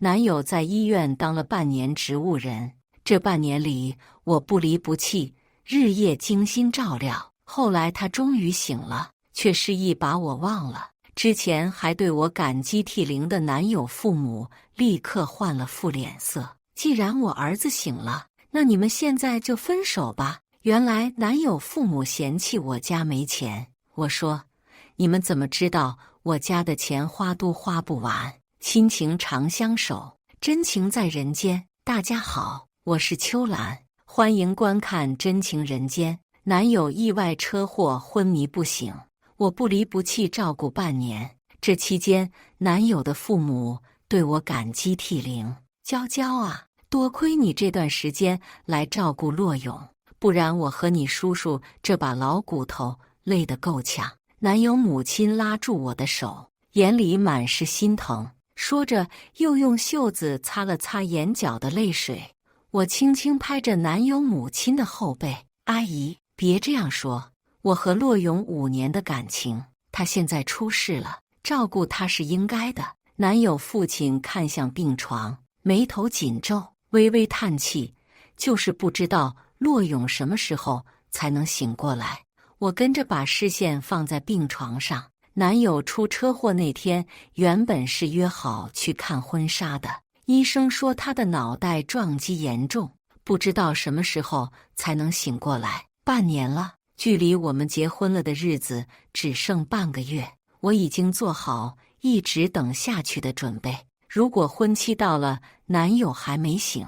男友在医院当了半年植物人，这半年里我不离不弃，日夜精心照料。后来他终于醒了，却失忆把我忘了。之前还对我感激涕零的男友父母立刻换了副脸色。既然我儿子醒了，那你们现在就分手吧。原来男友父母嫌弃我家没钱。我说，你们怎么知道我家的钱花都花不完？亲情长相守，真情在人间。大家好，我是秋兰，欢迎观看《真情人间》。男友意外车祸昏迷不醒，我不离不弃照顾半年。这期间，男友的父母对我感激涕零。娇娇啊，多亏你这段时间来照顾洛勇，不然我和你叔叔这把老骨头累得够呛。男友母亲拉住我的手，眼里满是心疼，说着又用袖子擦了擦眼角的泪水。我轻轻拍着男友母亲的后背，阿姨，别这样说，我和洛勇5年的感情，他现在出事了，照顾他是应该的。男友父亲看向病床，眉头紧皱，微微叹气，就是不知道洛勇什么时候才能醒过来。我跟着把视线放在病床上。男友出车祸那天，原本是约好去看婚纱的，医生说他的脑袋撞击严重，不知道什么时候才能醒过来。半年了，距离我们结婚了的日子只剩半个月，我已经做好一直等下去的准备。如果婚期到了，男友还没醒，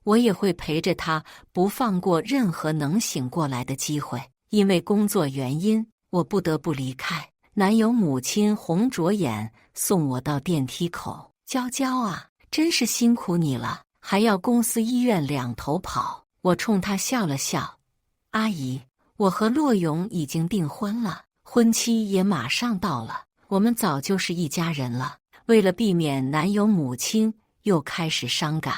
我也会陪着他，不放过任何能醒过来的机会。因为工作原因，我不得不离开。男友母亲红着眼送我到电梯口。娇娇啊，真是辛苦你了，还要公司医院两头跑。我冲她笑了笑。阿姨，我和洛勇已经订婚了，婚期也马上到了，我们早就是一家人了。为了避免男友母亲又开始伤感，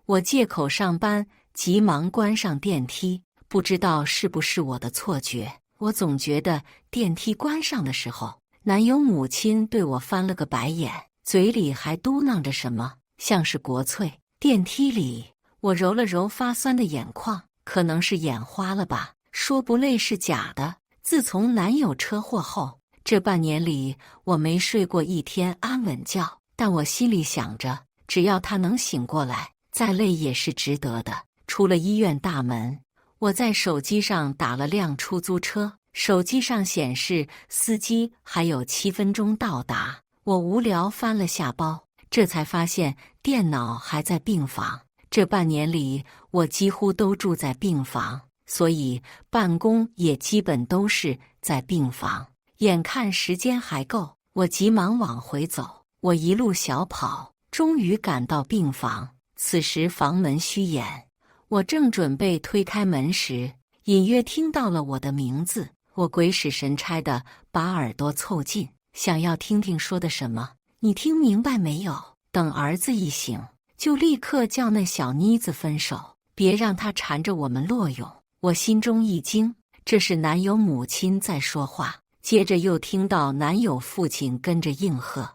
我借口上班，急忙关上电梯。不知道是不是我的错觉，我总觉得电梯关上的时候，男友母亲对我翻了个白眼，嘴里还嘟囔着什么，像是国粹。电梯里，我揉了揉发酸的眼眶，可能是眼花了吧，说不累是假的。自从男友车祸后，这半年里我没睡过一天安稳觉，但我心里想着，只要他能醒过来，再累也是值得的。出了医院大门，我在手机上打了辆出租车，手机上显示司机还有7分钟到达。我无聊翻了下包，这才发现电脑还在病房。这半年里，我几乎都住在病房，所以办公也基本都是在病房。眼看时间还够，我急忙往回走。我一路小跑，终于赶到病房。此时房门虚掩，我正准备推开门时，隐约听到了我的名字。我鬼使神差地把耳朵凑近，想要听听说的什么。你听明白没有？等儿子一醒，就立刻叫那小妮子分手，别让她缠着我们洛勇。我心中一惊，这是男友母亲在说话。接着又听到男友父亲跟着应和。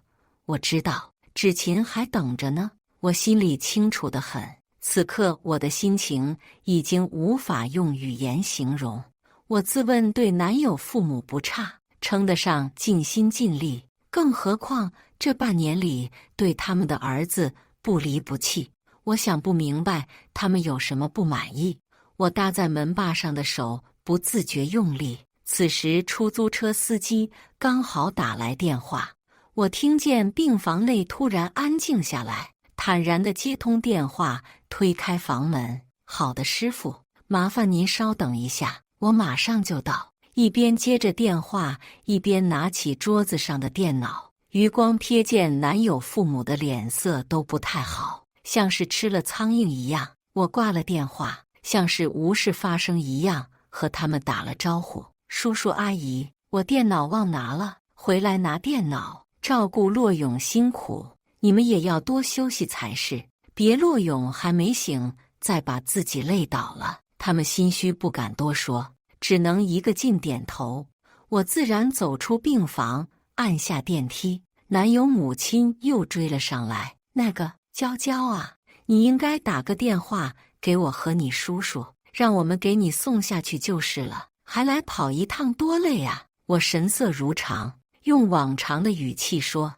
我知道，芷琴还等着呢。我心里清楚得很。此刻我的心情已经无法用语言形容。我自问对男友父母不差，称得上尽心尽力，更何况这半年里对他们的儿子不离不弃。我想不明白他们有什么不满意。我搭在门把上的手不自觉用力。此时出租车司机刚好打来电话，我听见病房内突然安静下来，坦然地接通电话，推开房门。好的，师傅，麻烦您稍等一下，我马上就到。一边接着电话，一边拿起桌子上的电脑，余光瞥见男友父母的脸色都不太好，像是吃了苍蝇一样。我挂了电话，像是无事发生一样，和他们打了招呼。叔叔阿姨，我电脑忘拿了，回来拿电脑。照顾洛勇辛苦，你们也要多休息才是，别洛勇还没醒，再把自己累倒了。他们心虚不敢多说，只能一个劲点头。我自然走出病房，按下电梯。男友母亲又追了上来，那个娇娇啊，你应该打个电话给我和你叔叔，让我们给你送下去就是了，还来跑一趟多累啊！我神色如常，用往常的语气说：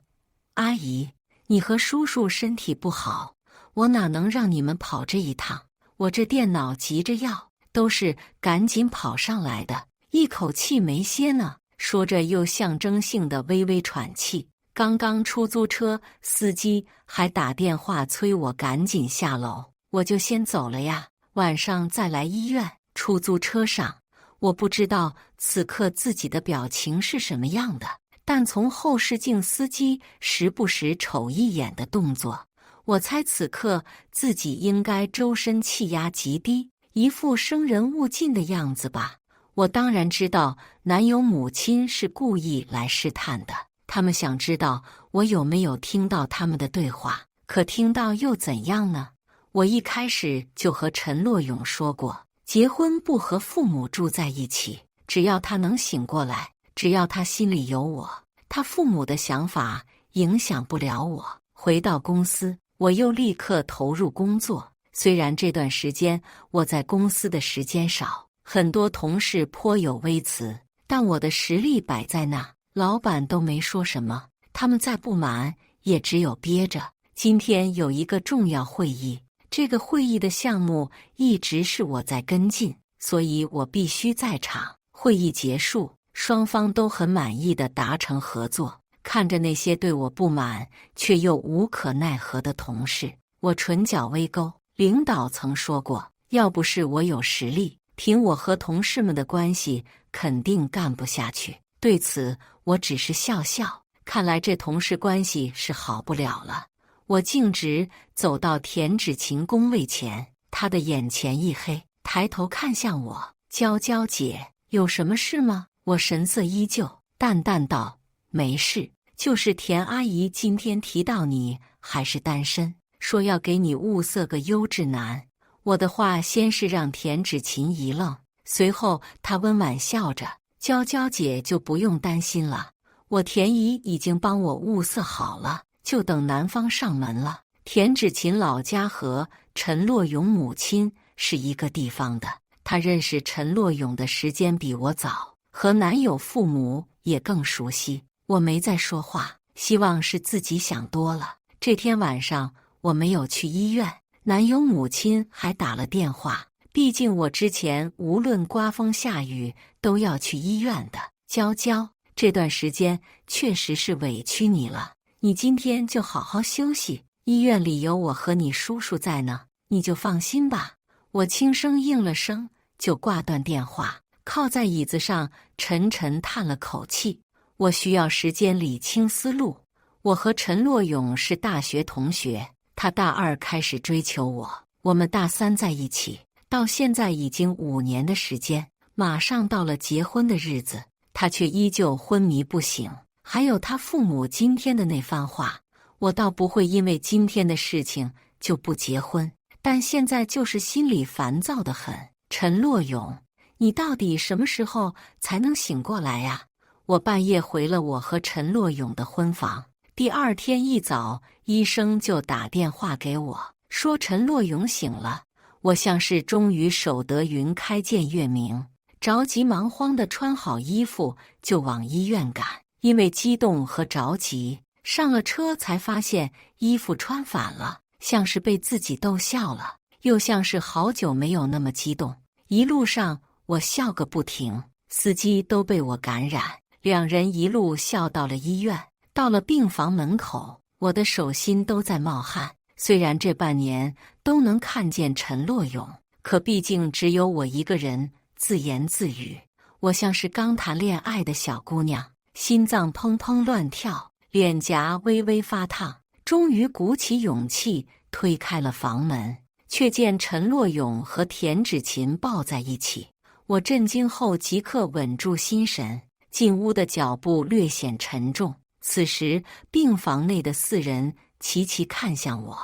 阿姨，你和叔叔身体不好，我哪能让你们跑这一趟？我这电脑急着要，都是赶紧跑上来的，一口气没歇呢。说着又象征性的微微喘气。刚刚出租车司机还打电话催我赶紧下楼，我就先走了呀，晚上再来医院。出租车上，我不知道此刻自己的表情是什么样的，但从后视镜司机时不时瞅一眼的动作，我猜此刻自己应该周身气压极低，一副生人勿近的样子吧。我当然知道男友母亲是故意来试探的，他们想知道我有没有听到他们的对话，可听到又怎样呢？我一开始就和陈洛勇说过，结婚不和父母住在一起，只要他能醒过来，只要他心里有我，他父母的想法影响不了我。回到公司，我又立刻投入工作。虽然这段时间我在公司的时间少，很多同事颇有微词，但我的实力摆在那，老板都没说什么，他们再不满也只有憋着。今天有一个重要会议，这个会议的项目一直是我在跟进，所以我必须在场。会议结束，双方都很满意地达成合作。看着那些对我不满却又无可奈何的同事，我唇角微勾。领导曾说过，要不是我有实力，凭我和同事们的关系，肯定干不下去。对此，我只是笑笑。看来这同事关系是好不了了。我径直走到田芷琴工位前，她的眼前一黑，抬头看向我：娇娇姐，有什么事吗？我神色依旧，淡淡道：没事，就是田阿姨今天提到你还是单身，说要给你物色个优质男。我的话先是让田芷琴一愣，随后她温婉笑着：娇娇姐就不用担心了，我田姨已经帮我物色好了，就等男方上门了。田芷琴老家和陈洛勇母亲是一个地方的，她认识陈洛勇的时间比我早，和男友父母也更熟悉。我没再说话，希望是自己想多了。这天晚上我没有去医院，男友母亲还打了电话，毕竟我之前无论刮风下雨都要去医院的。娇娇，这段时间确实是委屈你了，你今天就好好休息，医院里有我和你叔叔在呢，你就放心吧。我轻声应了声，就挂断电话，靠在椅子上沉沉叹了口气。我需要时间理清思路。我和陈洛勇是大学同学，他大二开始追求我，我们大三在一起，到现在已经5年的时间，马上到了结婚的日子，他却依旧昏迷不醒。还有他父母今天的那番话，我倒不会因为今天的事情就不结婚，但现在就是心里烦躁得很。陈洛勇，你到底什么时候才能醒过来呀？我半夜回了我和陈洛勇的婚房，第二天一早，医生就打电话给我，说陈洛勇醒了。我像是终于守得云开见月明，着急忙慌地穿好衣服就往医院赶。因为激动和着急，上了车才发现衣服穿反了，像是被自己逗笑了，又像是好久没有那么激动。一路上我笑个不停，司机都被我感染，两人一路笑到了医院。到了病房门口，我的手心都在冒汗。虽然这半年都能看见陈洛勇，可毕竟只有我一个人自言自语。我像是刚谈恋爱的小姑娘，心脏砰砰乱跳，脸颊微微发烫。终于鼓起勇气推开了房门，却见陈洛勇和田芷琴抱在一起。我震惊后即刻稳住心神，进屋的脚步略显沉重。此时病房内的4人齐齐看向我，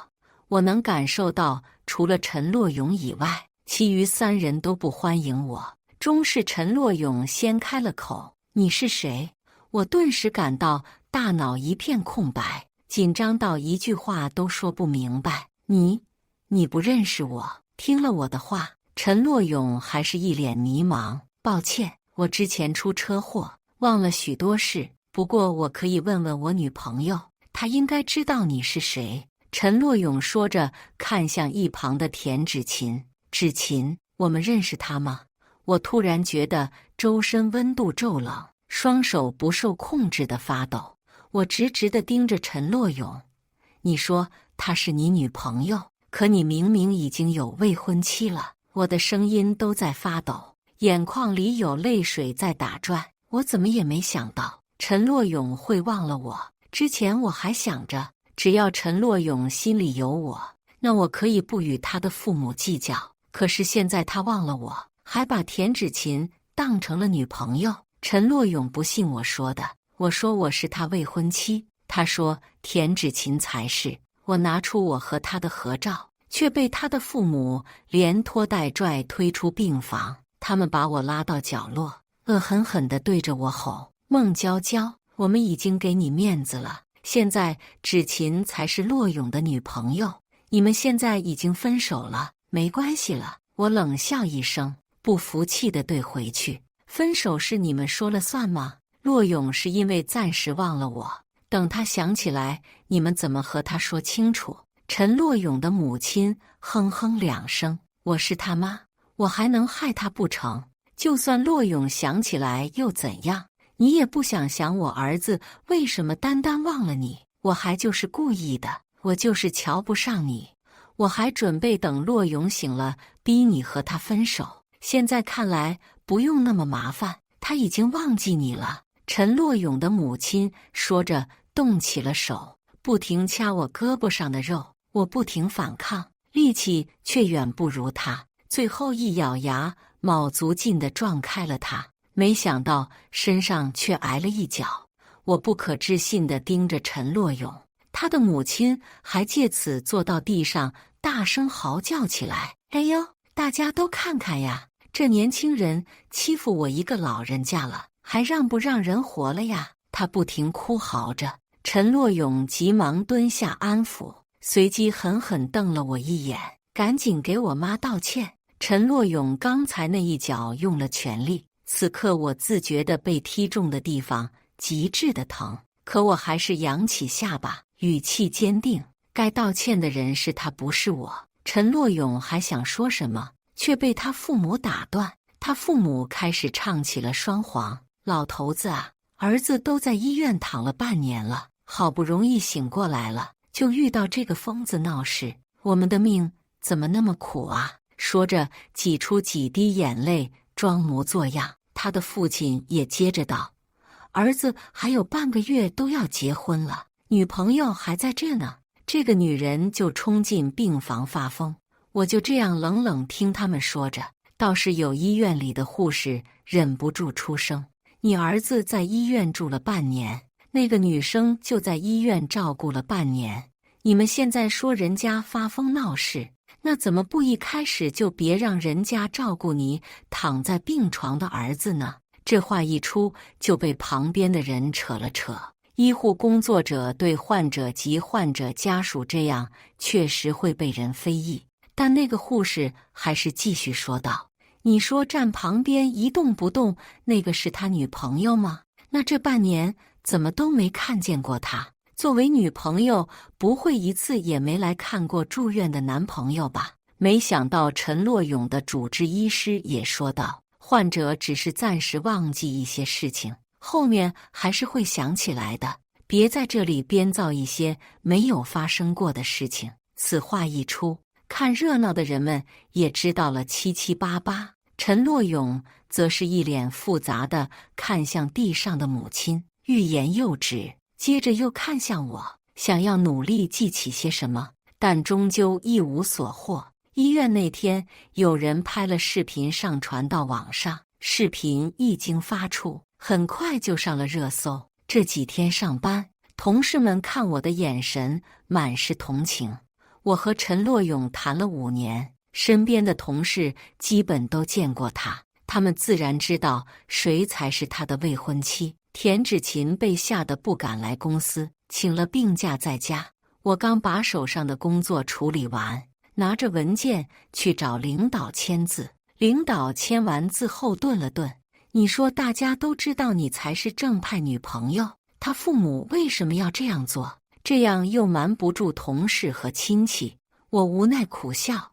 我能感受到除了陈洛勇以外，其余3人都不欢迎我。终是陈洛勇先开了口：你是谁？我顿时感到大脑一片空白，紧张到一句话都说不明白。你不认识我？听了我的话，陈洛勇还是一脸迷茫。抱歉，我之前出车祸，忘了许多事。不过我可以问问我女朋友，她应该知道你是谁。陈洛勇说着，看向一旁的田芷琴。芷琴，我们认识她吗？我突然觉得周身温度骤冷，双手不受控制地发抖。我直直地盯着陈洛勇。你说她是你女朋友，可你明明已经有未婚妻了。我的声音都在发抖，眼眶里有泪水在打转。我怎么也没想到陈洛勇会忘了我。之前我还想着，只要陈洛勇心里有我，那我可以不与他的父母计较。可是现在他忘了我，还把田芷琴当成了女朋友。陈洛勇不信我说的，我说我是他未婚妻，他说田芷琴才是。我拿出我和他的合照，却被他的父母连拖带拽推出病房。他们把我拉到角落，恶狠狠地对着我吼：孟娇娇，我们已经给你面子了，现在芷琴才是洛勇的女朋友，你们现在已经分手了，没关系了。我冷笑一声，不服气地对回去：分手是你们说了算吗？洛勇是因为暂时忘了我，等他想起来，你们怎么和他说清楚？陈洛勇的母亲哼哼两声：我是他妈，我还能害他不成？就算洛勇想起来又怎样？你也不想想我儿子为什么单单忘了你？我还就是故意的，我就是瞧不上你，我还准备等洛勇醒了逼你和他分手。现在看来不用那么麻烦，他已经忘记你了。陈洛勇的母亲说着，动起了手，不停掐我胳膊上的肉。我不停反抗，力气却远不如他，最后一咬牙，卯足劲地撞开了他。没想到身上却挨了一脚。我不可置信地盯着陈洛勇，他的母亲还借此坐到地上，大声嚎叫起来：哎呦，大家都看看呀，这年轻人欺负我一个老人家了，还让不让人活了呀？他不停哭嚎着。陈洛勇急忙蹲下安抚，随即狠狠瞪了我一眼：赶紧给我妈道歉。陈洛勇刚才那一脚用了全力，此刻我自觉地被踢中的地方极致的疼，可我还是扬起下巴，语气坚定：该道歉的人是他，不是我。陈洛勇还想说什么，却被他父母打断。他父母开始唱起了双簧：老头子啊，儿子都在医院躺了半年了，好不容易醒过来了，就遇到这个疯子闹事，我们的命怎么那么苦啊？说着挤出几滴眼泪，装模作样。他的父亲也接着道：儿子还有半个月都要结婚了，女朋友还在这呢。这个女人就冲进病房发疯。我就这样冷冷听他们说着，倒是有医院里的护士忍不住出声：你儿子在医院住了半年，那个女生就在医院照顾了半年，你们现在说人家发疯闹事，那怎么不一开始就别让人家照顾你躺在病床的儿子呢？这话一出，就被旁边的人扯了扯。医护工作者对患者及患者家属这样确实会被人非议，但那个护士还是继续说道：你说站旁边一动不动，那个是他女朋友吗？那这半年怎么都没看见过他？作为女朋友，不会一次也没来看过住院的男朋友吧？没想到陈洛勇的主治医师也说道：患者只是暂时忘记一些事情，后面还是会想起来的，别在这里编造一些没有发生过的事情。此话一出，看热闹的人们也知道了七七八八。陈洛勇则是一脸复杂地看向地上的母亲，欲言又止，接着又看向我，想要努力记起些什么，但终究一无所获。医院那天有人拍了视频上传到网上，视频一经发出，很快就上了热搜。这几天上班，同事们看我的眼神满是同情。我和陈洛勇谈了5年，身边的同事基本都见过他，他们自然知道谁才是他的未婚妻。田芷琴被吓得不敢来公司，请了病假在家。我刚把手上的工作处理完，拿着文件去找领导签字。领导签完字后顿了顿，你说大家都知道你才是正派女朋友，他父母为什么要这样做？这样又瞒不住同事和亲戚。我无奈苦笑，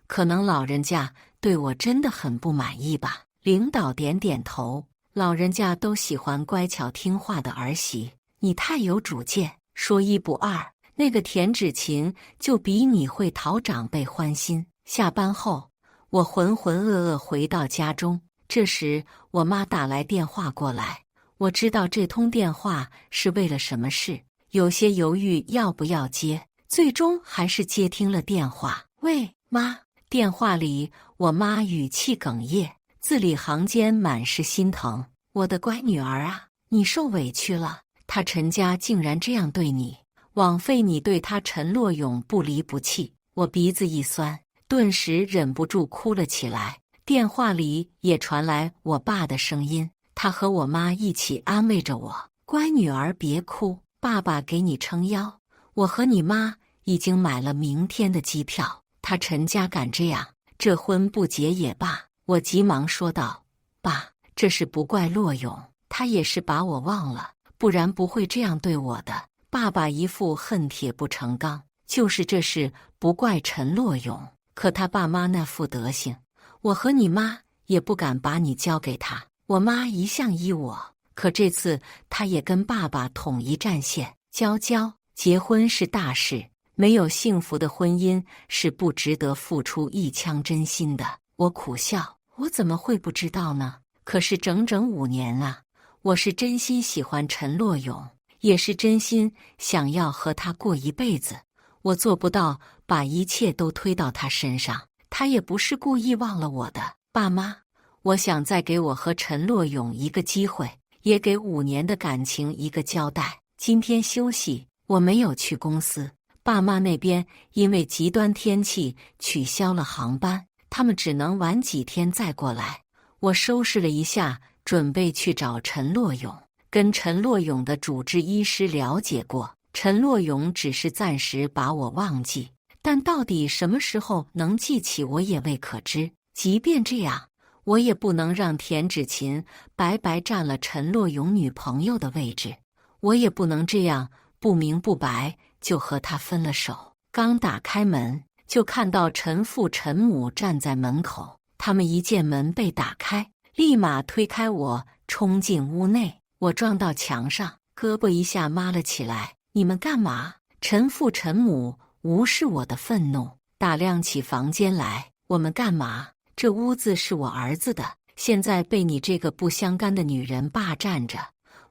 可能老人家对我真的很不满意吧。领导点点头，老人家都喜欢乖巧听话的儿媳，你太有主见，说一不二。那个田芷琴就比你会讨长辈欢心。下班后，我浑浑噩噩回到家中，这时我妈打来电话过来。我知道这通电话是为了什么事，有些犹豫要不要接，最终还是接听了电话。喂，妈。电话里我妈语气哽咽，字里行间满是心疼。我的乖女儿啊，你受委屈了，他陈家竟然这样对你，枉费你对他陈洛勇不离不弃。我鼻子一酸，顿时忍不住哭了起来。电话里也传来我爸的声音，他和我妈一起安慰着我：乖女儿别哭，爸爸给你撑腰。我和你妈已经买了明天的机票，他陈家敢这样，这婚不结也罢。我急忙说道：爸，这事不怪洛勇，他也是把我忘了，不然不会这样对我的。爸爸一副恨铁不成钢，就是这事不怪陈洛勇，可他爸妈那副德行，我和你妈也不敢把你交给他。我妈一向依我，可这次她也跟爸爸统一战线。娇娇，结婚是大事，没有幸福的婚姻是不值得付出一腔真心的。我苦笑，我怎么会不知道呢？可是整整5年啊，我是真心喜欢陈洛勇，也是真心想要和他过一辈子。我做不到把一切都推到他身上，他也不是故意忘了我的。爸妈，我想再给我和陈洛勇一个机会，也给5年的感情一个交代。今天休息，我没有去公司。爸妈那边因为极端天气取消了航班，他们只能晚几天再过来。我收拾了一下，准备去找陈洛勇。跟陈洛勇的主治医师了解过，陈洛勇只是暂时把我忘记，但到底什么时候能记起我也未可知。即便这样，我也不能让田芷琴白白占了陈洛勇女朋友的位置，我也不能这样不明不白就和他分了手。刚打开门，就看到陈父陈母站在门口，他们一见门被打开，立马推开我，冲进屋内。我撞到墙上，胳膊一下抹了起来。你们干嘛？陈父陈母无视我的愤怒，打量起房间来。我们干嘛？这屋子是我儿子的，现在被你这个不相干的女人霸占着，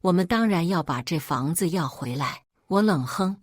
我们当然要把这房子要回来。我冷哼，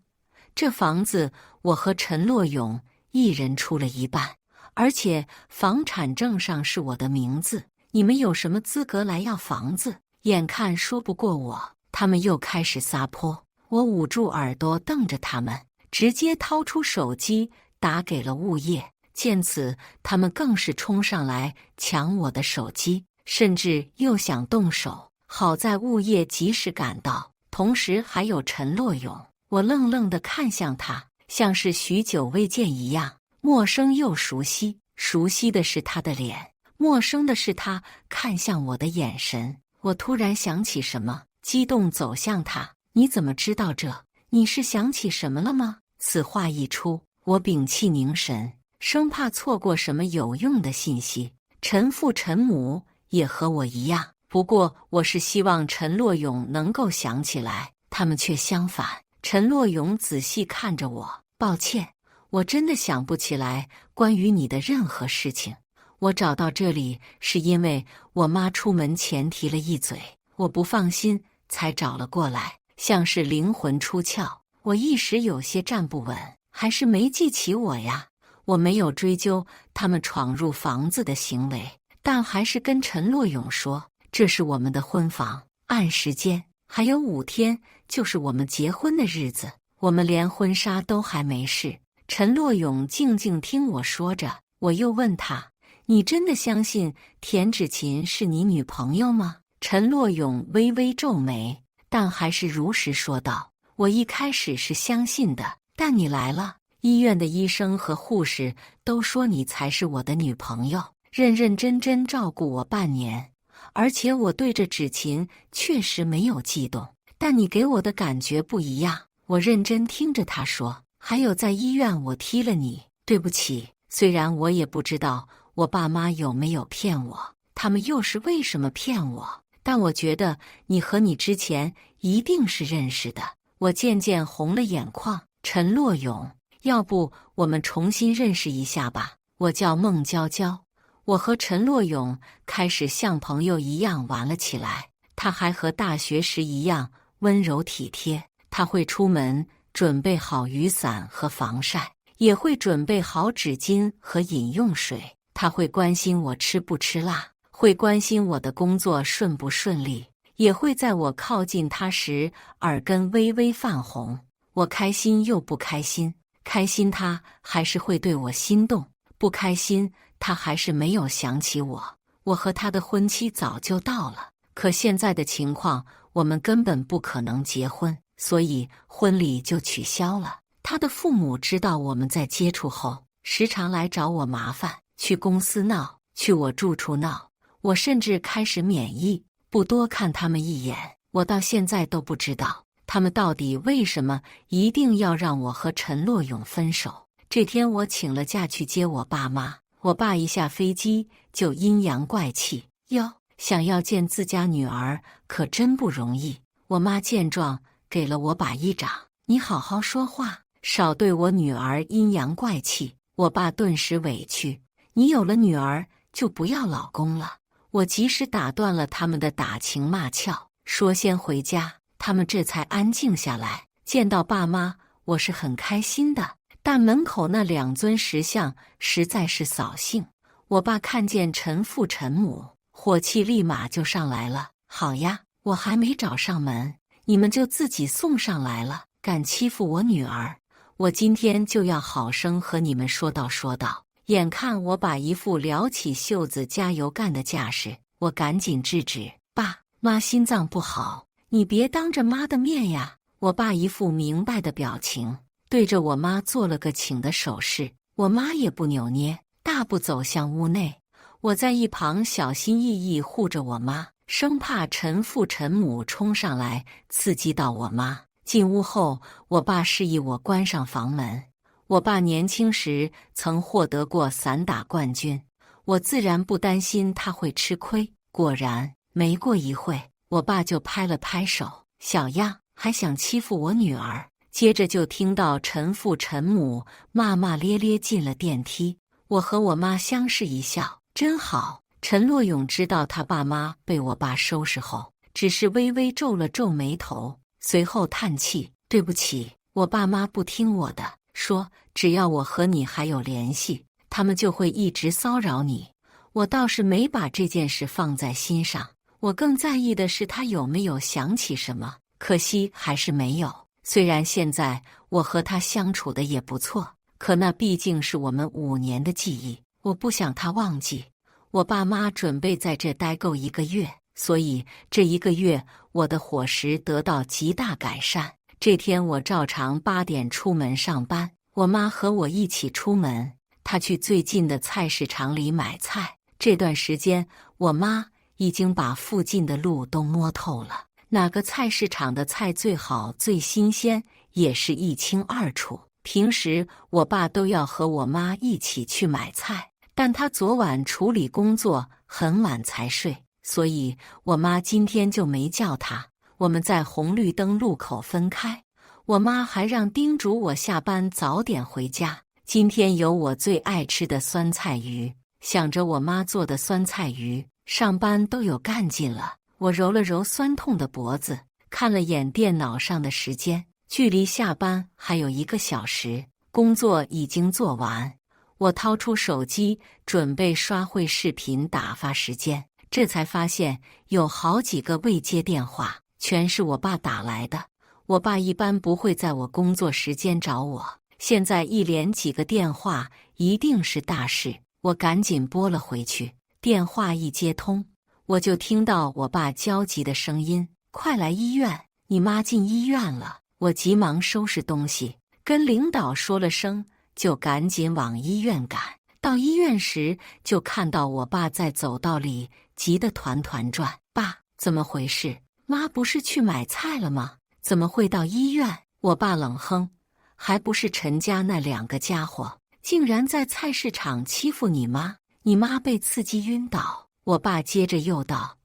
这房子我和陈洛勇一人出了一半，而且房产证上是我的名字，你们有什么资格来要房子？眼看说不过我，他们又开始撒泼。我捂住耳朵瞪着他们，直接掏出手机打给了物业。见此，他们更是冲上来抢我的手机，甚至又想动手。好在物业及时赶到，同时还有陈洛勇。我愣愣地看向他，像是许久未见一样，陌生又熟悉。熟悉的是他的脸，陌生的是他看向我的眼神。我突然想起什么，激动走向他。你怎么知道这？你是想起什么了吗？此话一出，我屏气凝神，生怕错过什么有用的信息。陈父陈母也和我一样，不过我是希望陈洛勇能够想起来，他们却相反。陈洛勇仔细看着我，抱歉，我真的想不起来关于你的任何事情。我找到这里是因为我妈出门前提了一嘴，我不放心才找了过来，像是灵魂出窍。我一时有些站不稳，还是没记起我呀。我没有追究他们闯入房子的行为，但还是跟陈洛勇说，这是我们的婚房，按时间还有5天就是我们结婚的日子，我们连婚纱都还没试。陈洛勇静静听我说着，我又问他，你真的相信田芷琴是你女朋友吗？陈洛勇微微皱眉，但还是如实说道，我一开始是相信的，但你来了，医院的医生和护士都说你才是我的女朋友，认认真真照顾我半年。而且我对着芷琴确实没有悸动，但你给我的感觉不一样。我认真听着他说，还有在医院我踢了你，对不起。虽然我也不知道我爸妈有没有骗我，他们又是为什么骗我，但我觉得你和你之前一定是认识的。我渐渐红了眼眶。陈洛勇，要不我们重新认识一下吧？我叫孟娇娇。我和陈洛勇开始像朋友一样玩了起来。他还和大学时一样温柔体贴，他会出门准备好雨伞和防晒，也会准备好纸巾和饮用水。他会关心我吃不吃辣，会关心我的工作顺不顺利，也会在我靠近他时耳根微微泛红。我开心又不开心，开心他还是会对我心动，不开心他还是没有想起我。我和他的婚期早就到了，可现在的情况，我们根本不可能结婚，所以婚礼就取消了。他的父母知道我们在接触后，时常来找我麻烦，去公司闹，去我住处闹。我甚至开始免疫，不多看他们一眼。我到现在都不知道他们到底为什么一定要让我和陈洛勇分手。这天我请了假去接我爸妈，我爸一下飞机就阴阳怪气，哟，想要见自家女儿可真不容易。我妈见状给了我把一掌，你好好说话，少对我女儿阴阳怪气。我爸顿时委屈，你有了女儿就不要老公了。我及时打断了他们的打情骂俏，说先回家，他们这才安静下来。见到爸妈，我是很开心的，但门口那2尊石像实在是扫兴。我爸看见陈父陈母，火气立马就上来了。好呀，我还没找上门，你们就自己送上来了，敢欺负我女儿，我今天就要好生和你们说道说道。眼看我把一副撩起袖子加油干的架势，我赶紧制止，爸妈心脏不好，你别当着妈的面呀。我爸一副明白的表情，对着我妈做了个请的手势。我妈也不扭捏，大步走向屋内。我在一旁小心翼翼护着我妈，生怕陈父陈母冲上来刺激到我妈。进屋后，我爸示意我关上房门。我爸年轻时曾获得过散打冠军，我自然不担心他会吃亏。果然，没过一会，我爸就拍了拍手，小样，还想欺负我女儿。接着就听到陈父陈母骂骂咧咧进了电梯。我和我妈相视一笑，真好。陈洛勇知道他爸妈被我爸收拾后，只是微微皱了皱眉头，随后叹气，对不起，我爸妈不听我的，说只要我和你还有联系，他们就会一直骚扰你。我倒是没把这件事放在心上，我更在意的是他有没有想起什么，可惜还是没有。虽然现在我和他相处的也不错，可那毕竟是我们5年的记忆，我不想他忘记。我爸妈准备在这待够1个月，所以这1个月我的伙食得到极大改善。这天我照常8点出门上班，我妈和我一起出门，她去最近的菜市场里买菜。这段时间，我妈已经把附近的路都摸透了，哪个菜市场的菜最好最新鲜，也是一清二楚。平时我爸都要和我妈一起去买菜，但他昨晚处理工作很晚才睡，所以我妈今天就没叫他。我们在红绿灯路口分开，我妈还让叮嘱我下班早点回家。今天有我最爱吃的酸菜鱼，想着我妈做的酸菜鱼，上班都有干劲了。我揉了揉酸痛的脖子，看了眼电脑上的时间，距离下班还有1个小时，工作已经做完。我掏出手机准备刷会视频打发时间，这才发现有好几个未接电话，全是我爸打来的。我爸一般不会在我工作时间找我，现在一连几个电话一定是大事。我赶紧拨了回去，电话一接通，我就听到我爸焦急的声音：快来医院，你妈进医院了。我急忙收拾东西，跟领导说了声，就赶紧往医院赶。到医院时，就看到我爸在走道里急得团团转。爸，怎么回事？妈不是去买菜了吗？怎么会到医院？我爸冷哼，还不是陈家那2个家伙，竟然在菜市场欺负你妈，你妈被刺激晕倒。我爸接着又道，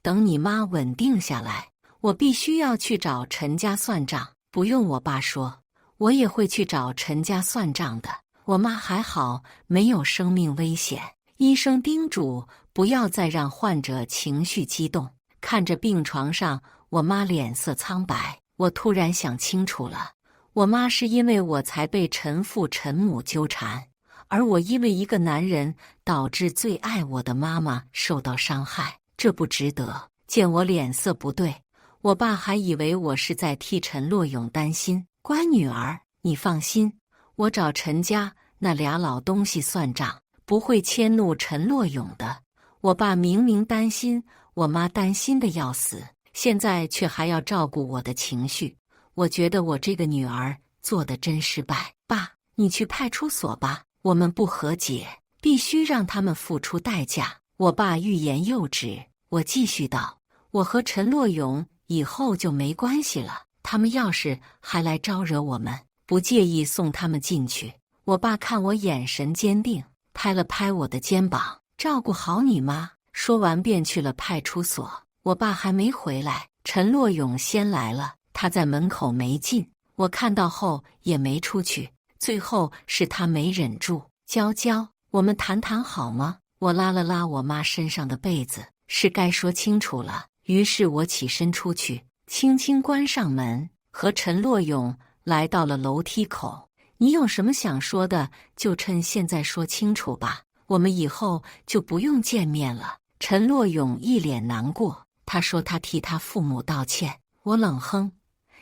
等你妈稳定下来，我必须要去找陈家算账。不用我爸说，我也会去找陈家算账的。我妈还好，没有生命危险。医生叮嘱不要再让患者情绪激动。看着病床上我妈脸色苍白，我突然想清楚了，我妈是因为我才被陈父陈母纠缠，而我因为一个男人导致最爱我的妈妈受到伤害，这不值得。见我脸色不对，我爸还以为我是在替陈洛勇担心。乖女儿，你放心，我找陈家那俩老东西算账，不会迁怒陈洛勇的。我爸明明担心，我妈担心的要死，现在却还要照顾我的情绪。我觉得我这个女儿做得真失败。爸，你去派出所吧，我们不和解，必须让他们付出代价。我爸欲言又止，我继续道，我和陈洛勇以后就没关系了，他们要是还来招惹我们，不介意送他们进去。我爸看我眼神坚定，拍了拍我的肩膀，照顾好你妈。说完便去了派出所。我爸还没回来，陈洛勇先来了，他在门口没进，我看到后也没出去。最后是他没忍住，娇娇，我们谈谈好吗？我拉了拉我妈身上的被子，是该说清楚了。于是我起身出去，轻轻关上门，和陈洛勇来到了楼梯口。你有什么想说的，就趁现在说清楚吧，我们以后就不用见面了。陈洛勇一脸难过，他说他替他父母道歉。我冷哼，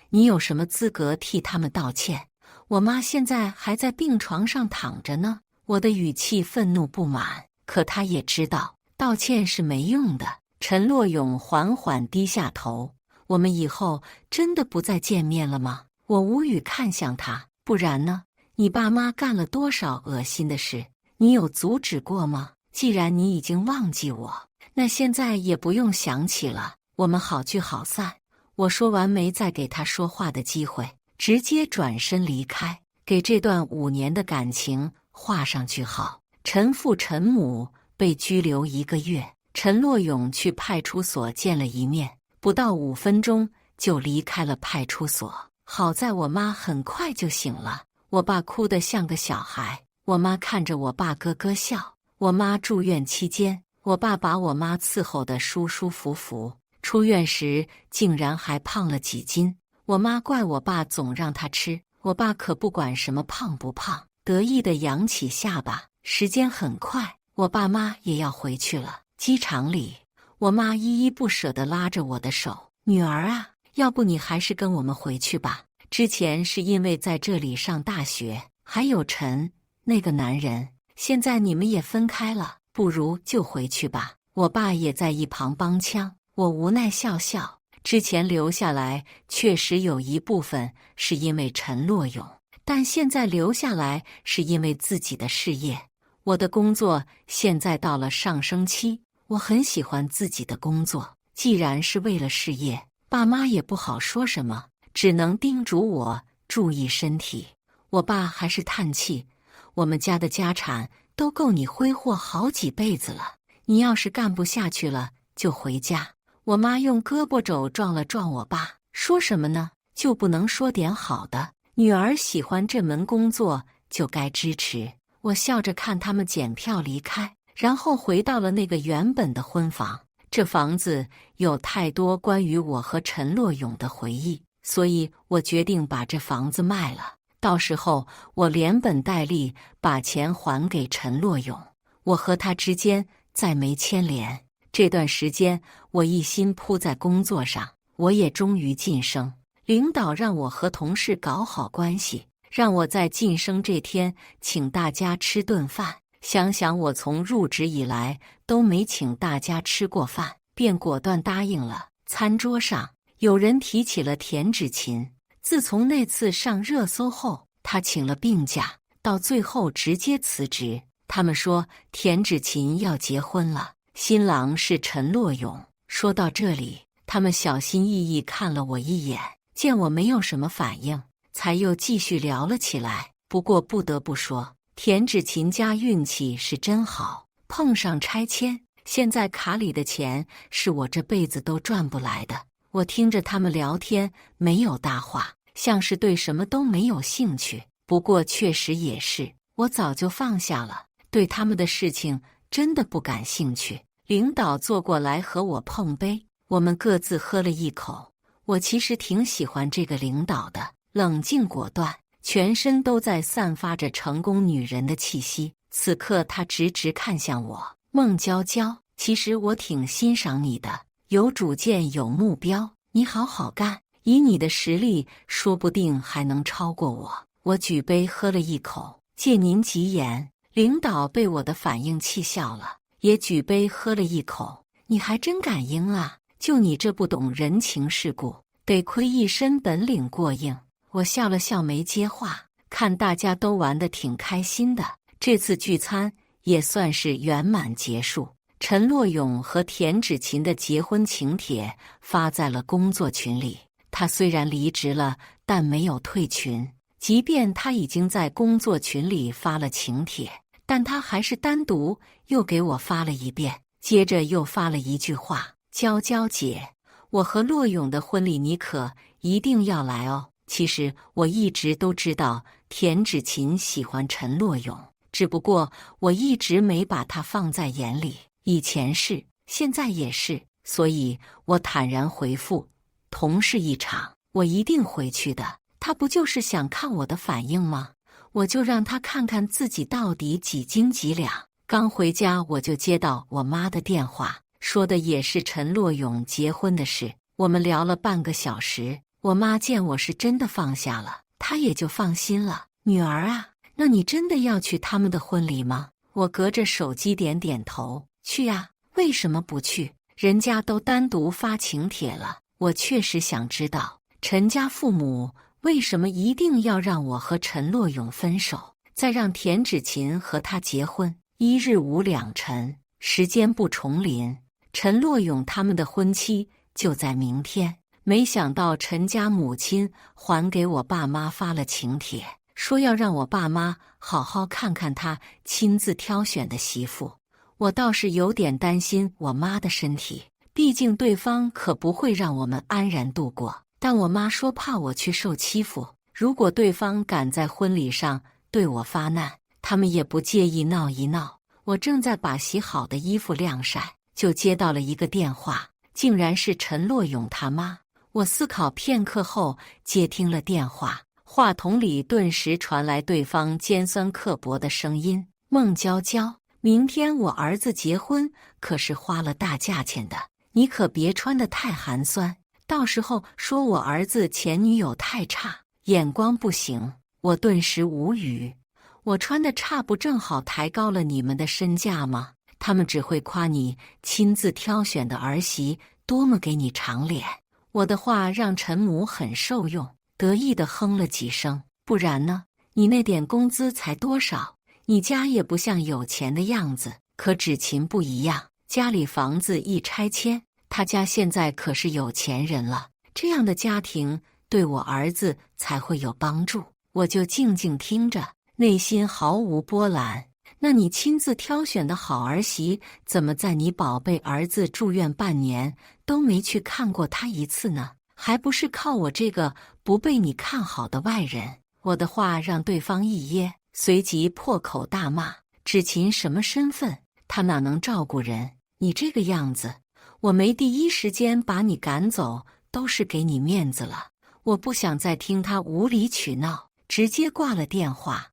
你有什么资格替他们道歉？我妈现在还在病床上躺着呢。我的语气愤怒不满，可他也知道道歉是没用的。陈洛勇缓缓低下头，我们以后真的不再见面了吗？我无语看向他，不然呢？你爸妈干了多少恶心的事，你有阻止过吗？既然你已经忘记我，那现在也不用想起了，我们好聚好散。我说完没再给他说话的机会，直接转身离开，给这段5年的感情画上句号。陈父陈母被拘留1个月，陈洛勇去派出所见了一面，不到5分钟就离开了派出所。好在我妈很快就醒了，我爸哭得像个小孩，我妈看着我爸咯咯笑。我妈住院期间，我爸把我妈伺候得舒舒服服，出院时竟然还胖了几斤。我妈怪我爸总让她吃，我爸可不管什么胖不胖，得意地扬起下巴。时间很快，我爸妈也要回去了。机场里，我妈依依不舍地拉着我的手，女儿啊，要不你还是跟我们回去吧。之前是因为在这里上大学，还有陈那个男人，现在你们也分开了，不如就回去吧。我爸也在一旁帮腔，我无奈笑笑。之前留下来确实有一部分是因为陈洛勇，但现在留下来是因为自己的事业。我的工作现在到了上升期，我很喜欢自己的工作，既然是为了事业，爸妈也不好说什么，只能叮嘱我注意身体。我爸还是叹气，我们家的家产都够你挥霍好几辈子了，你要是干不下去了，就回家。我妈用胳膊肘撞了撞我爸，说什么呢？就不能说点好的？女儿喜欢这门工作，就该支持。我笑着看他们检票离开，然后回到了那个原本的婚房。这房子有太多关于我和陈洛勇的回忆，所以我决定把这房子卖了。到时候我连本带利把钱还给陈洛勇，我和他之间再没牵连。这段时间我一心扑在工作上，我也终于晋升。领导让我和同事搞好关系，让我在晋升这天请大家吃顿饭。想想我从入职以来都没请大家吃过饭，便果断答应了。餐桌上有人提起了田芷琴，自从那次上热搜后，他请了病假，到最后直接辞职。他们说田芷琴要结婚了，新郎是陈洛勇。说到这里，他们小心翼翼看了我一眼，见我没有什么反应，才又继续聊了起来。不过不得不说，田芷琴家运气是真好，碰上拆迁，现在卡里的钱是我这辈子都赚不来的。我听着他们聊天，没有搭话，像是对什么都没有兴趣。不过确实也是，我早就放下了，对他们的事情真的不感兴趣。领导坐过来和我碰杯，我们各自喝了一口。我其实挺喜欢这个领导的，冷静果断，全身都在散发着成功女人的气息。此刻他直直看向我，孟娇娇，其实我挺欣赏你的，有主见有目标，你好好干，以你的实力说不定还能超过我。我举杯喝了一口，借您吉言。领导被我的反应气笑了，也举杯喝了一口。你还真敢应啊，就你这不懂人情世故，得亏一身本领过硬。我笑了笑没接话，看大家都玩得挺开心的，这次聚餐也算是圆满结束。陈洛勇和田芷琴的结婚请帖发在了工作群里。他虽然离职了，但没有退群，即便他已经在工作群里发了请帖，但他还是单独又给我发了一遍，接着又发了一句话：娇娇姐，我和洛勇的婚礼你可一定要来哦。其实我一直都知道田芷琴喜欢陈洛勇，只不过我一直没把他放在眼里，以前是，现在也是，所以我坦然回复：同事一场，我一定回去的。他不就是想看我的反应吗？我就让他看看自己到底几斤几两。刚回家我就接到我妈的电话，说的也是陈洛勇结婚的事。我们聊了半个小时，我妈见我是真的放下了，她也就放心了。女儿啊，那你真的要去他们的婚礼吗？我隔着手机点点头，去啊，为什么不去？人家都单独发请帖了，我确实想知道陈家父母为什么一定要让我和陈洛勇分手，再让田芷琴和他结婚？一日无两晨，时间不重临，陈洛勇他们的婚期就在明天。没想到陈家母亲还给我爸妈发了请帖，说要让我爸妈好好看看他亲自挑选的媳妇。我倒是有点担心我妈的身体，毕竟对方可不会让我们安然度过。但我妈说怕我去受欺负，如果对方敢在婚礼上对我发难，他们也不介意闹一闹。我正在把洗好的衣服晾晒，就接到了一个电话，竟然是陈洛勇他妈。我思考片刻后接听了电话，话筒里顿时传来对方尖酸刻薄的声音：孟娇娇，明天我儿子结婚可是花了大价钱的，你可别穿得太寒酸，到时候说我儿子前女友太差，眼光不行。我顿时无语，我穿的差不正好抬高了你们的身价吗？他们只会夸你亲自挑选的儿媳多么给你长脸。我的话让陈母很受用，得意地哼了几声。不然呢？你那点工资才多少？你家也不像有钱的样子。可芷琴不一样，家里房子一拆迁，他家现在可是有钱人了，这样的家庭对我儿子才会有帮助。我就静静听着，内心毫无波澜。那你亲自挑选的好儿媳，怎么在你宝贝儿子住院半年都没去看过他一次呢？还不是靠我这个不被你看好的外人。我的话让对方一噎，随即破口大骂：芷琴什么身份？她哪能照顾人？你这个样子，我没第一时间把你赶走都是给你面子了。我不想再听他无理取闹，直接挂了电话。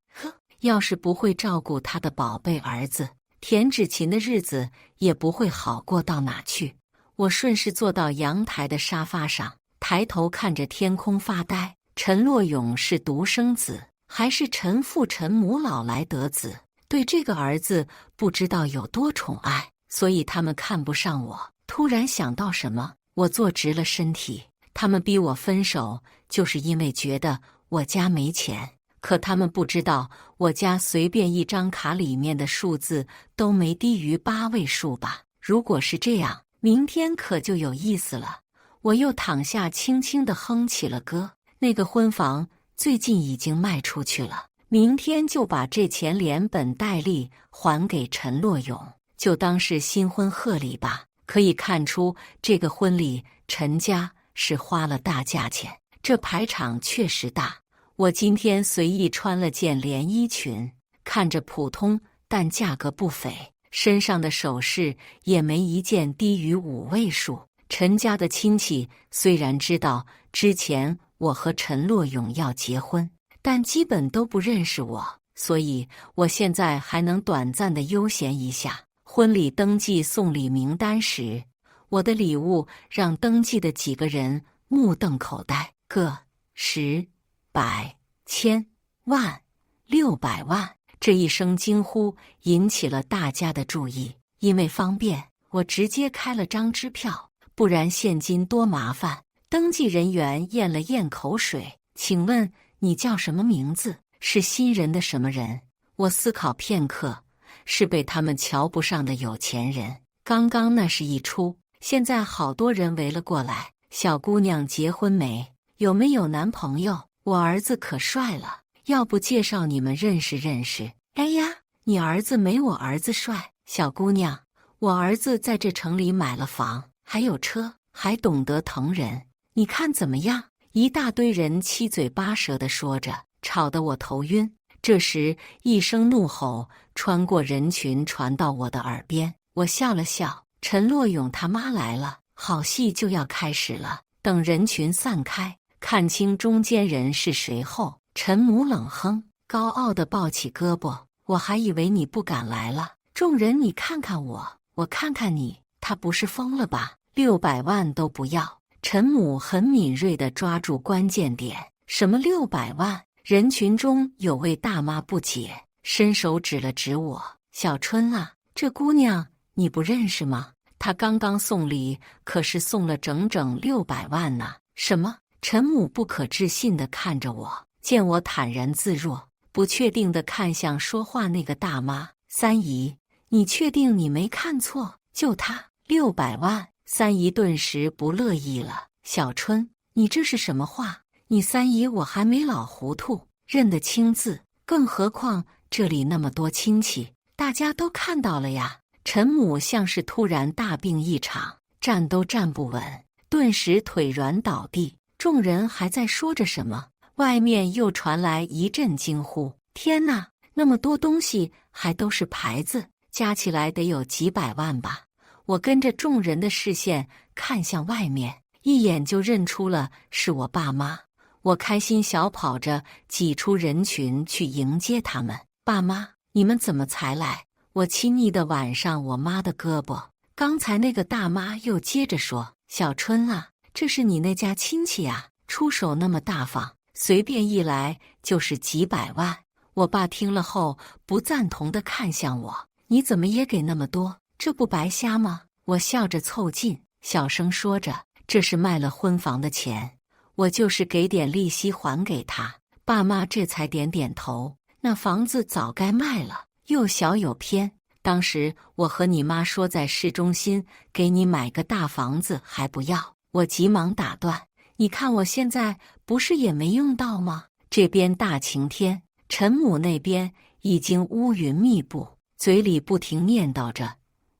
要是不会照顾他的宝贝儿子，田芷琴的日子也不会好过到哪去。我顺势坐到阳台的沙发上，抬头看着天空发呆。陈洛勇是独生子，还是陈父陈母老来得子，对这个儿子不知道有多宠爱，所以他们看不上我。突然想到什么，我坐直了身体，他们逼我分手，就是因为觉得我家没钱。可他们不知道，我家随便一张卡里面的数字都没低于8位数吧？如果是这样，明天可就有意思了。我又躺下，轻轻地哼起了歌。那个婚房最近已经卖出去了，明天就把这钱连本带利还给陈洛勇，就当是新婚贺礼吧。可以看出，这个婚礼陈家是花了大价钱，这排场确实大。我今天随意穿了件连衣裙，看着普通，但价格不菲，身上的首饰也没一件低于5位数。陈家的亲戚虽然知道之前我和陈洛勇要结婚，但基本都不认识我，所以我现在还能短暂的悠闲一下。婚礼登记送礼名单时，我的礼物让登记的几个人目瞪口呆，个、10、100、千、万、600万，这一声惊呼引起了大家的注意。因为方便，我直接开了张支票，不然现金多麻烦。登记人员咽了咽口水，请问你叫什么名字？是新人的什么人？我思考片刻，是被他们瞧不上的有钱人。刚刚那是一出，现在好多人围了过来。小姑娘结婚没？有没有男朋友？我儿子可帅了，要不介绍你们认识认识？哎呀，你儿子没我儿子帅。小姑娘，我儿子在这城里买了房，还有车，还懂得疼人，你看怎么样？一大堆人七嘴八舌地说着，吵得我头晕。这时，一声怒吼穿过人群传到我的耳边，我笑了笑。陈洛勇他妈来了，好戏就要开始了。等人群散开，看清中间人是谁后，陈母冷哼，高傲地抱起胳膊，我还以为你不敢来了。众人你看看我，我看看你，他不是疯了吧？600万都不要。陈母很敏锐地抓住关键点，什么600万？人群中有位大妈不解，伸手指了指我，小春啊，这姑娘你不认识吗？她刚刚送礼，可是送了整整600万呢。什么？陈母不可置信地看着我，见我坦然自若，不确定地看向说话那个大妈，三姨，你确定你没看错？就她600万？三姨顿时不乐意了，小春，你这是什么话？你三姨我还没老糊涂，认得清字，更何况这里那么多亲戚，大家都看到了呀。陈母像是突然大病一场，站都站不稳，顿时腿软倒地。众人还在说着什么，外面又传来一阵惊呼：天哪，那么多东西还都是牌子，加起来得有几百万吧。我跟着众人的视线看向外面，一眼就认出了是我爸妈。我开心小跑着挤出人群去迎接他们。爸妈，你们怎么才来？我亲昵地挽上我妈的胳膊。刚才那个大妈又接着说，小春啊，这是你那家亲戚啊，出手那么大方，随便一来就是几百万。我爸听了后不赞同地看向我，你怎么也给那么多？这不白瞎吗？我笑着凑近，小声说着，这是卖了婚房的钱，我就是给点利息还给他。爸妈这才点点头。那房子早该卖了，又小又偏，当时我和你妈说在市中心给你买个大房子还不要，我急忙打断，你看我现在不是也没用到吗？这边大晴天，陈母那边已经乌云密布，嘴里不停念叨着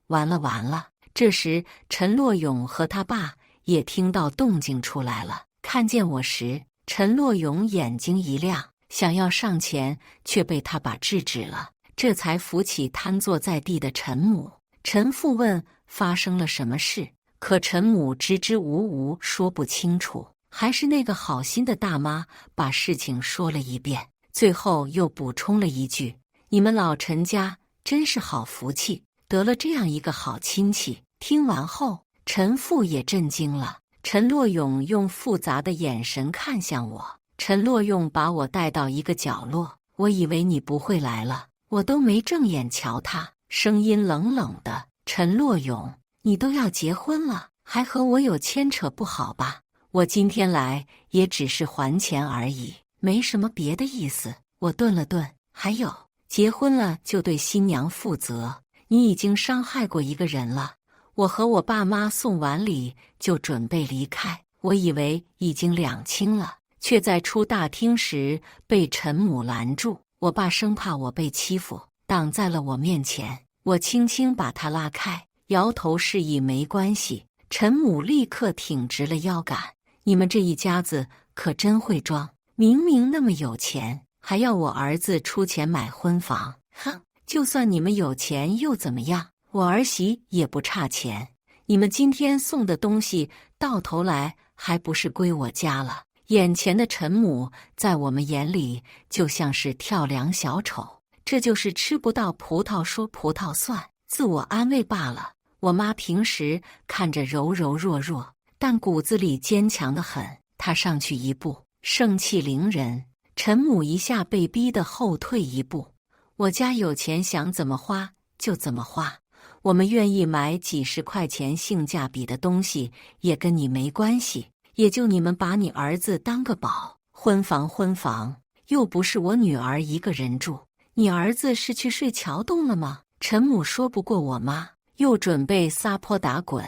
完了完了。这时陈洛勇和他爸也听到动静出来了，看见我时，陈洛勇眼睛一亮，想要上前，却被他爸制止了，这才扶起瘫坐在地的陈母。陈父问发生了什么事，可陈母支支吾吾说不清楚，还是那个好心的大妈把事情说了一遍，最后又补充了一句，你们老陈家真是好福气，得了这样一个好亲戚。听完后，陈父也震惊了。陈洛勇用复杂的眼神看向我，陈洛勇把我带到一个角落，我以为你不会来了，我都没正眼瞧他，声音冷冷的，陈洛勇，你都要结婚了，还和我有牵扯不好吧？我今天来也只是还钱而已，没什么别的意思。我顿了顿，还有，结婚了就对新娘负责，你已经伤害过一个人了。我和我爸妈送完礼就准备离开，我以为已经两清了，却在出大厅时被陈母拦住。我爸生怕我被欺负，挡在了我面前。我轻轻把他拉开，摇头示意没关系。陈母立刻挺直了腰杆：“你们这一家子可真会装，明明那么有钱，还要我儿子出钱买婚房。哼，就算你们有钱又怎么样？我儿媳也不差钱。你们今天送的东西，到头来还不是归我家了。”眼前的陈母在我们眼里就像是跳梁小丑，这就是吃不到葡萄说葡萄酸，自我安慰罢了。我妈平时看着柔柔弱弱，但骨子里坚强得很。她上去一步，盛气凌人。陈母一下被逼得后退一步。我家有钱，想怎么花就怎么花，我们愿意买几十块钱性价比的东西，也跟你没关系。也就你们把你儿子当个宝，婚房又不是我女儿一个人住，你儿子是去睡桥洞了吗？陈母说不过我妈，又准备撒泼打滚。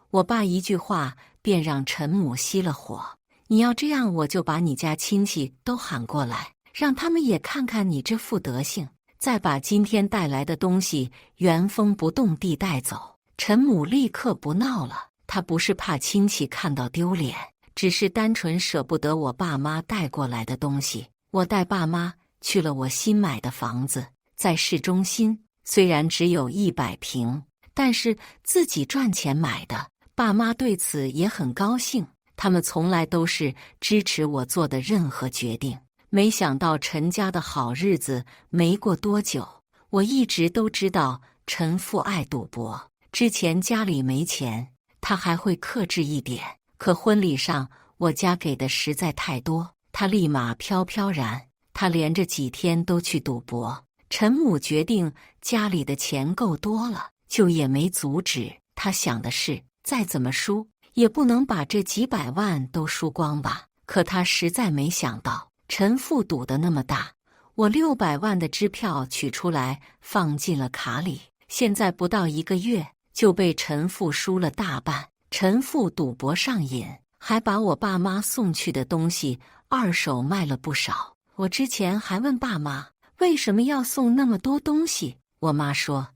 我爸一句话便让陈母熄了火：你要这样，我就把你家亲戚都喊过来，让他们也看看你这副德行，再把今天带来的东西原封不动地带走。陈母立刻不闹了，她不是怕亲戚看到丢脸，只是单纯舍不得我爸妈带过来的东西。我带爸妈去了我新买的房子，在市中心，虽然只有100平，但是自己赚钱买的。爸妈对此也很高兴，他们从来都是支持我做的任何决定。没想到陈家的好日子没过多久，我一直都知道陈父爱赌博，之前家里没钱，他还会克制一点。可婚礼上我家给的实在太多，他立马飘飘然。他连着几天都去赌博。陈母决定家里的钱够多了，就也没阻止。他想的是，再怎么输也不能把这几百万都输光吧。可他实在没想到陈父赌的那么大。我600万的支票取出来放进了卡里，现在不到1个月就被陈父输了大半。陈父赌博上瘾，还把我爸妈送去的东西二手卖了不少。我之前还问爸妈为什么要送那么多东西，我妈说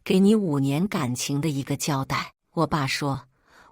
给你5年感情的一个交代。我爸说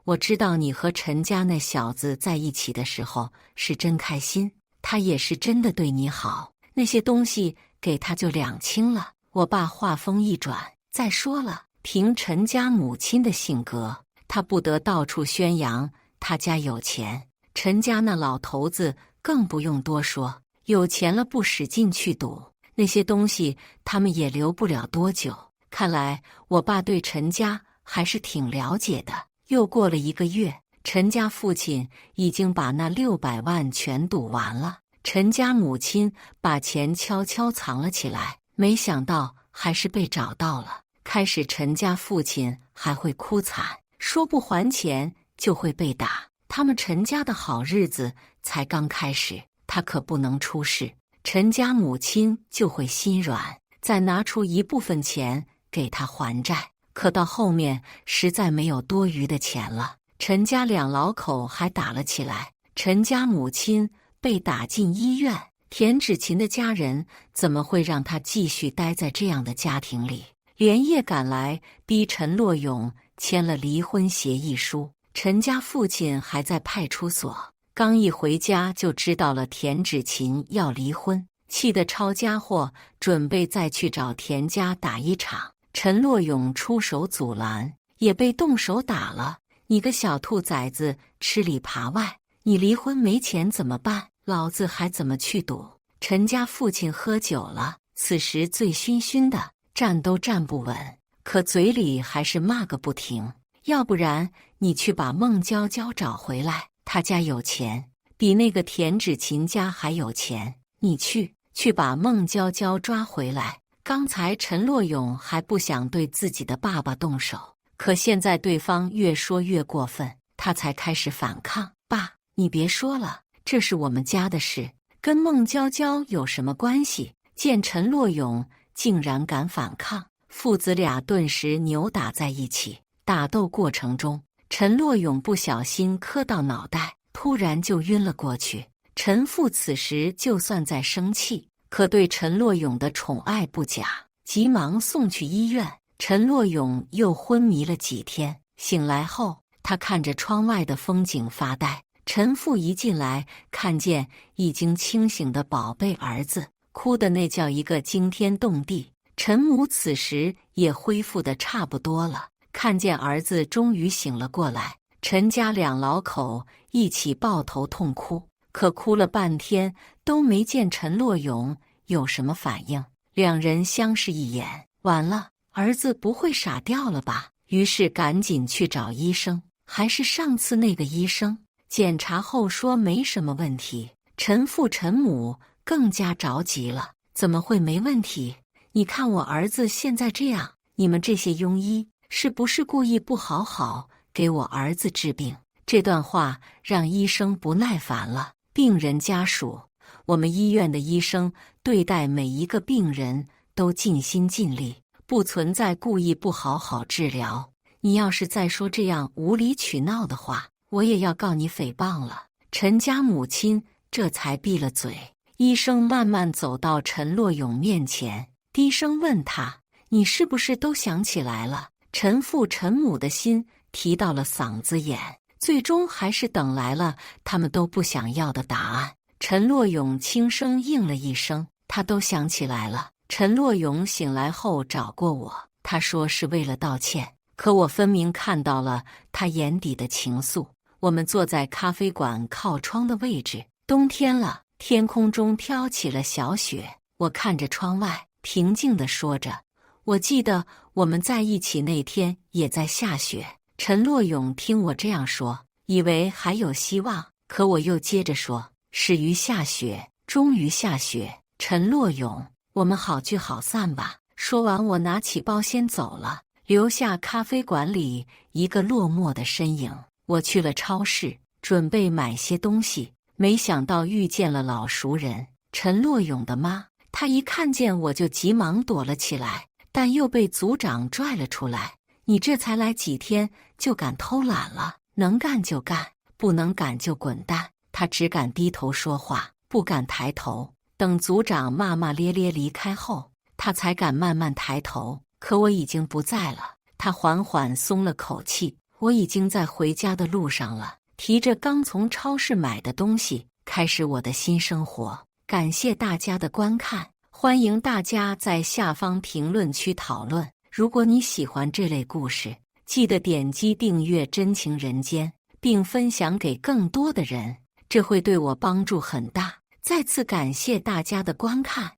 我知道你和陈家那小子在一起的时候是真开心，他也是真的对你好，那些东西给他就两清了。我爸话锋一转，再说了，凭陈家母亲的性格，他不得到处宣扬他家有钱。陈家那老头子更不用多说，有钱了不使劲去赌，那些东西他们也留不了多久。看来我爸对陈家还是挺了解的。又过了1个月，陈家父亲已经把那600万全赌完了。陈家母亲把钱悄悄藏了起来，没想到还是被找到了。开始陈家父亲还会哭惨，说不还钱就会被打。他们陈家的好日子才刚开始，他可不能出事，陈家母亲就会心软，再拿出一部分钱给他还债。可到后面实在没有多余的钱了，陈家2老口还打了起来，陈家母亲被打进医院。田芷琴的家人怎么会让他继续待在这样的家庭里？连夜赶来逼陈洛勇签了离婚协议书。陈家父亲还在派出所，刚一回家就知道了田芷琴要离婚，气得抄家伙，准备再去找田家打一场。陈洛勇出手阻拦，也被动手打了。你个小兔崽子，吃里扒外，你离婚没钱怎么办？老子还怎么去赌？陈家父亲喝酒了，此时醉醺醺的，站都站不稳，可嘴里还是骂个不停。要不然你去把孟娇娇找回来，她家有钱，比那个田芷琴家还有钱。你去把孟娇娇抓回来。刚才陈洛勇还不想对自己的爸爸动手，可现在对方越说越过分，他才开始反抗。爸，你别说了，这是我们家的事，跟孟娇娇有什么关系？见陈洛勇竟然敢反抗，父子俩顿时扭打在一起。打斗过程中，陈洛勇不小心磕到脑袋，突然就晕了过去。陈父此时就算在生气，可对陈洛勇的宠爱不假，急忙送去医院。陈洛勇又昏迷了几天，醒来后，他看着窗外的风景发呆。陈父一进来，看见已经清醒的宝贝儿子，哭的那叫一个惊天动地。陈母此时也恢复得差不多了，看见儿子终于醒了过来，陈家两老口一起抱头痛哭。可哭了半天都没见陈洛勇有什么反应，两人相视一眼，完了，儿子不会傻掉了吧？于是赶紧去找医生，还是上次那个医生。检查后说没什么问题，陈父陈母更加着急了，怎么会没问题？你看我儿子现在这样，你们这些庸医是不是故意不好好给我儿子治病？这段话让医生不耐烦了。病人家属，我们医院的医生对待每一个病人都尽心尽力，不存在故意不好好治疗。你要是再说这样无理取闹的话，我也要告你诽谤了。陈家母亲这才闭了嘴。医生慢慢走到陈洛勇面前，低声问他：“你是不是都想起来了？”陈父陈母的心提到了嗓子眼，最终还是等来了他们都不想要的答案。陈洛勇轻声应了一声：“他都想起来了。”陈洛勇醒来后找过我，他说是为了道歉，可我分明看到了他眼底的情愫。我们坐在咖啡馆靠窗的位置，冬天了，天空中飘起了小雪。我看着窗外，平静地说着：“我记得我们在一起那天也在下雪。”陈洛勇听我这样说，以为还有希望，可我又接着说：“始于下雪，终于下雪。”陈洛勇，我们好聚好散吧。说完，我拿起包先走了，留下咖啡馆里一个落寞的身影。我去了超市，准备买些东西，没想到遇见了老熟人陈洛勇的妈。她一看见我就急忙躲了起来，但又被组长拽了出来。“你这才来几天就敢偷懒了？能干就干，不能干就滚蛋。”她只敢低头说话，不敢抬头。等组长骂骂咧咧离开后，她才敢慢慢抬头。可我已经不在了。她缓缓松了口气。我已经在回家的路上了，提着刚从超市买的东西，开始我的新生活。感谢大家的观看，欢迎大家在下方评论区讨论。如果你喜欢这类故事，记得点击订阅《真情人间》，并分享给更多的人，这会对我帮助很大。再次感谢大家的观看。